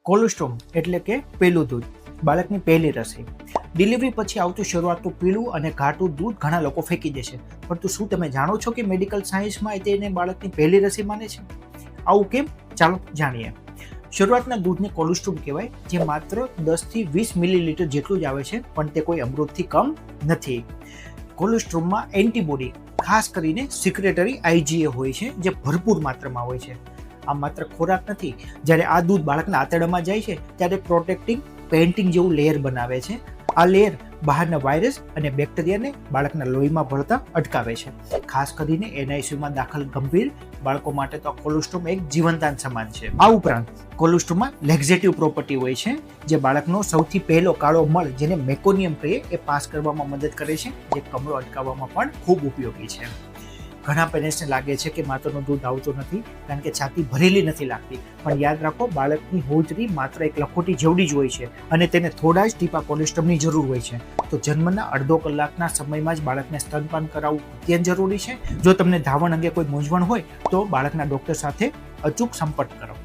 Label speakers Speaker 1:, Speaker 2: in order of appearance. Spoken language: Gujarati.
Speaker 1: કોલોસ્ટ્રોમ એટલે કે પહેલું દૂધ, બાળકની પહેલી રસી. ડિલિવરી પછી આવતું શરૂઆતનું પીળું અને ઘાટું દૂધ ઘણા લોકો ફેંકી દે છે, પરંતુ શું તમે જાણો છો કે મેડિકલ સાયન્સમાં તેને બાળકની પહેલી રસી માને છે? આવું કેમ? ચાલો જાણીએ. શરૂઆતના દૂધને કોલોસ્ટ્રોમ કહેવાય, જે માત્ર 10 થી 20 મિલીલીટર જેટલું જ આવે છે, પણ તે કોઈ અમૃતથી કમ નથી. કોલોસ્ટ્રોમમાં એન્ટીબોડી, ખાસ કરીને સિક્રેટરી IgA હોય છે, જે ભરપૂર માત્રામાં હોય છે. આ માત્ર ખોરાક નથી. જ્યારે આ દૂધ બાળકના આંતરડામાં જાય છે ત્યારે પ્રોટેક્ટિંગ પેઇન્ટિંગ જેવું લેયર બનાવે છે. આ લેયર બહારના વાયરસ અને બેક્ટેરિયાને બાળકના લોહીમાં ભળતા અટકાવે છે. ખાસ કરીને NICUમાં દાખલ ગંભીર બાળકો માટે તો કોલોસ્ટ્રોમ એક જીવનદાન સમાન છે. આ ઉપરાંત કોલોસ્ટ્રોમમાં લેક્ઝેટિવ પ્રોપર્ટી હોય છે, જે બાળકનો સૌથી પહેલો કાળો મળ જેને મેકોનિયમ કહીએ એ પાસ કરવામાં મદદ કરે છે, જે કમળો અટકાવવામાં પણ ખૂબ ઉપયોગી છે. ઘણા પેરેન્ટ્સને લાગે છે કે માતાનું દૂધ આવતું નથી કારણ કે છાતી ભરેલી નથી લાગતી, પણ યાદ રાખો, બાળકની હોજરી માત્ર એક લખોટી જેવડી જ હોય છે અને તેને થોડા જ ટીપા કોલેસ્ટ્રોમની જરૂર હોય છે. તો જન્મના અડધો કલાકના સમયમાં જ બાળકને સ્તનપાન કરાવવું અત્યંત જરૂરી છે. જો તમને ધાવણ અંગે કોઈ મૂંઝવણ હોય તો બાળકના ડૉક્ટર સાથે અચૂક સંપર્ક કરો.